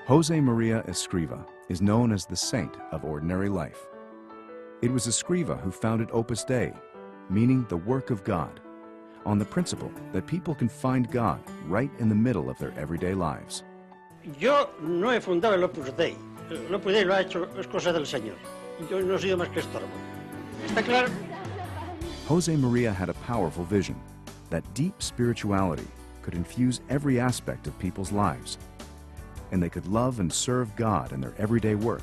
Josemaria Escriva is known as the saint of ordinary life. It was Escriva who founded Opus Dei, meaning the work of God, on the principle that people can find God right in the middle of their everyday lives. Yo no he fundado el Opus Dei. El Opus Dei lo ha hecho, es cosa del Señor. Yo no he sido más que estorbo. ¿Está claro? Josemaria had a powerful vision that deep spirituality could infuse every aspect of people's lives, and they could love and serve God in their everyday work,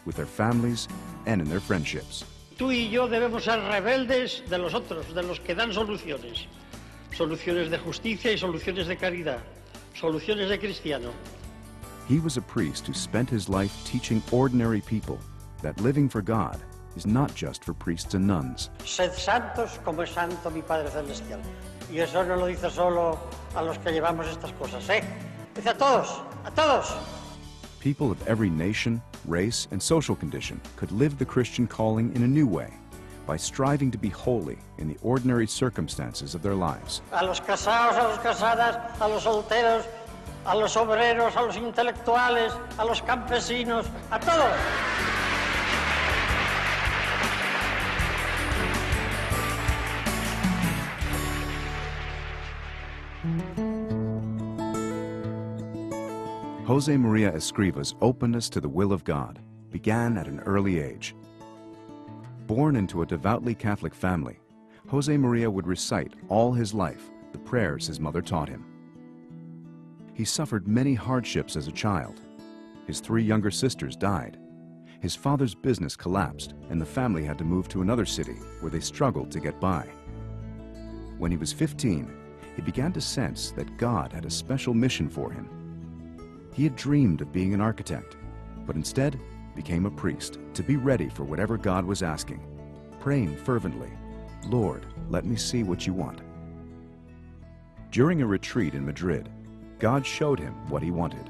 with their families and in their friendships. Tú y yo debemos ser rebeldes de los otros, de los que dan soluciones. Soluciones de justicia y soluciones de caridad. Soluciones de cristiano. He was a priest who spent his life teaching ordinary people that living for God is not just for priests and nuns. Sed santos como es santo mi Padre Celestial. Y eso no lo dice solo a los que llevamos estas cosas, ¿eh? Dice a todos, a todos. People of every nation, race, and social condition could live the Christian calling in a new way by striving to be holy in the ordinary circumstances of their lives. A los casados, a los casadas, a los solteros, a los obreros, a los intelectuales, a los campesinos, a todos. Josemaria Escriva's openness to the will of God began at an early age. Born into a devoutly Catholic family, Josemaria would recite all his life the prayers his mother taught him. He suffered many hardships as a child. His 3 younger sisters died. His father's business collapsed, and the family had to move to another city where they struggled to get by. When he was 15, he began to sense that God had a special mission for him. He had dreamed of being an architect, but instead became a priest to be ready for whatever God was asking, praying fervently, "Lord, let me see what you want." During a retreat in Madrid, God showed him what he wanted.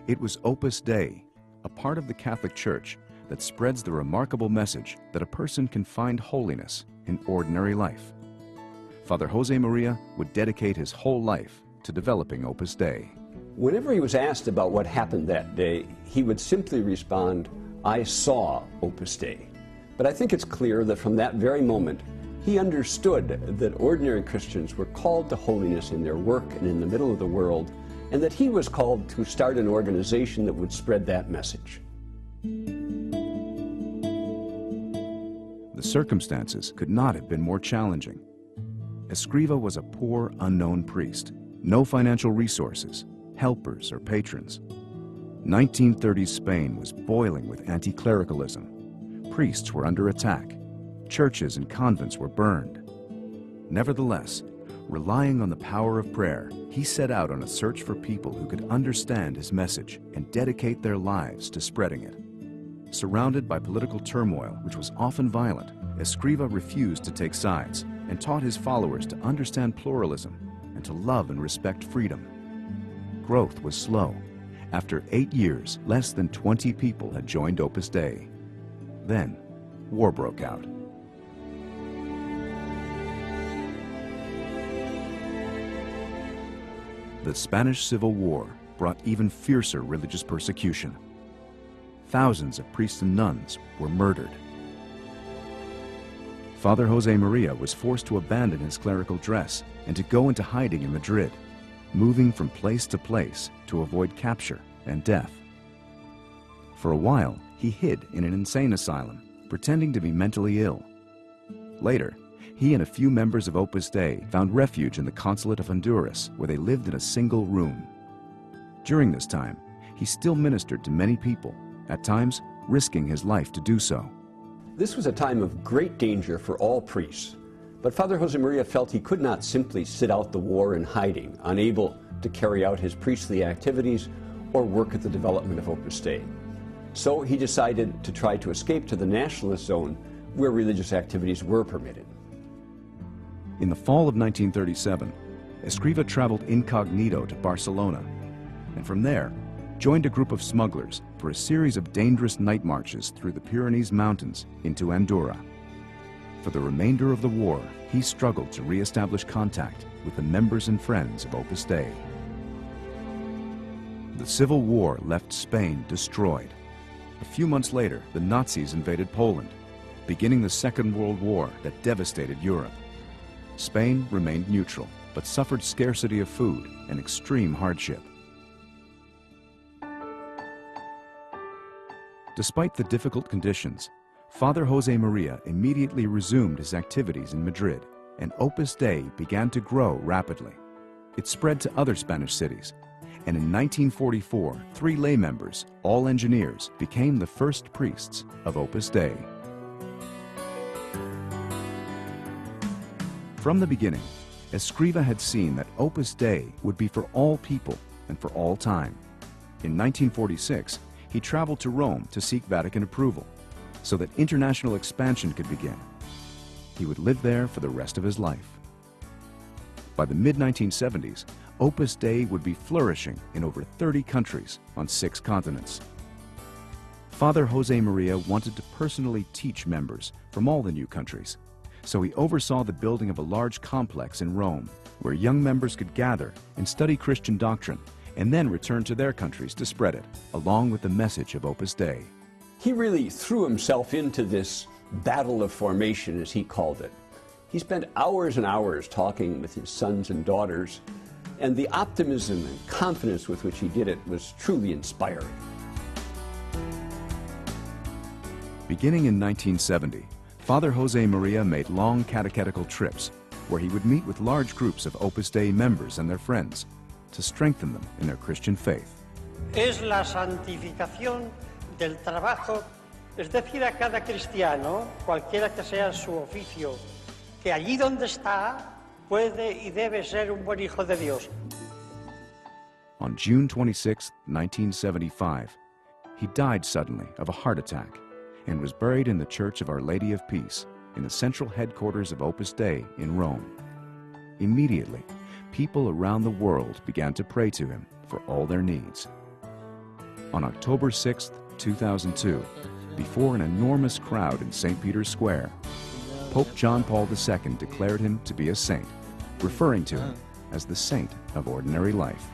It was Opus Dei, a part of the Catholic Church that spreads the remarkable message that a person can find holiness in ordinary life. Father Josemaria would dedicate his whole life to developing Opus Dei. Whenever he was asked about what happened that day, he would simply respond, "I saw Opus Dei." But I think it's clear that from that very moment, he understood that ordinary Christians were called to holiness in their work and in the middle of the world, and that he was called to start an organization that would spread that message. The circumstances could not have been more challenging. Escriva was a poor, unknown priest, no financial resources, helpers, or patrons. 1930s Spain was boiling with anti-clericalism. Priests were under attack. Churches and convents were burned. Nevertheless, relying on the power of prayer, he set out on a search for people who could understand his message and dedicate their lives to spreading it. Surrounded by political turmoil, which was often violent, Escriva refused to take sides and taught his followers to understand pluralism and to love and respect freedom. Growth was slow. After 8 years, less than 20 people had joined Opus Dei. Then, war broke out. The Spanish Civil War brought even fiercer religious persecution. Thousands of priests and nuns were murdered. Father Josemaria was forced to abandon his clerical dress and to go into hiding in Madrid, moving from place to place to avoid capture and death. For a while, he hid in an insane asylum, pretending to be mentally ill. Later, he and a few members of Opus Dei found refuge in the consulate of Honduras, where they lived in a single room. During this time, he still ministered to many people, at times risking his life to do so. This was a time of great danger for all priests, but Father Josemaria felt he could not simply sit out the war in hiding, unable to carry out his priestly activities or work at the development of Opus Dei. So he decided to try to escape to the nationalist zone where religious activities were permitted. In the fall of 1937, Escriva traveled incognito to Barcelona, and from there joined a group of smugglers for a series of dangerous night marches through the Pyrenees Mountains into Andorra. For the remainder of the war, he struggled to re-establish contact with the members and friends of Opus Dei. The Civil War left Spain destroyed. A few months later, the Nazis invaded Poland, beginning the Second World War that devastated Europe. Spain remained neutral, but suffered scarcity of food and extreme hardship. Despite the difficult conditions, Father Josemaria immediately resumed his activities in Madrid, and Opus Dei began to grow rapidly. It spread to other Spanish cities, and in 1944, 3 lay members, all engineers, became the first priests of Opus Dei. From the beginning, Escriva had seen that Opus Dei would be for all people and for all time. In 1946, he traveled to Rome to seek Vatican approval so that international expansion could begin. He would live there for the rest of his life. By the mid-1970s, Opus Dei would be flourishing in over 30 countries on 6 continents. Father Josemaria wanted to personally teach members from all the new countries, so he oversaw the building of a large complex in Rome where young members could gather and study Christian doctrine and then return to their countries to spread it, along with the message of Opus Dei. He really threw himself into this battle of formation, as he called it. He spent hours and hours talking with his sons and daughters, and the optimism and confidence with which he did it was truly inspiring. Beginning in 1970, Father Josemaria made long catechetical trips where he would meet with large groups of Opus Dei members and their friends to strengthen them in their Christian faith. Es la santificación del trabajo, es decir, a cada cristiano, cualquiera que sea su oficio, que allí donde está puede y debe ser un buen hijo de Dios. On June 26, 1975, he died suddenly of a heart attack and was buried in the Church of Our Lady of Peace in the central headquarters of Opus Dei in Rome. Immediately, people around the world began to pray to him for all their needs. On October 6, 2002, before an enormous crowd in St. Peter's Square, Pope John Paul II declared him to be a saint, referring to him as the saint of ordinary life.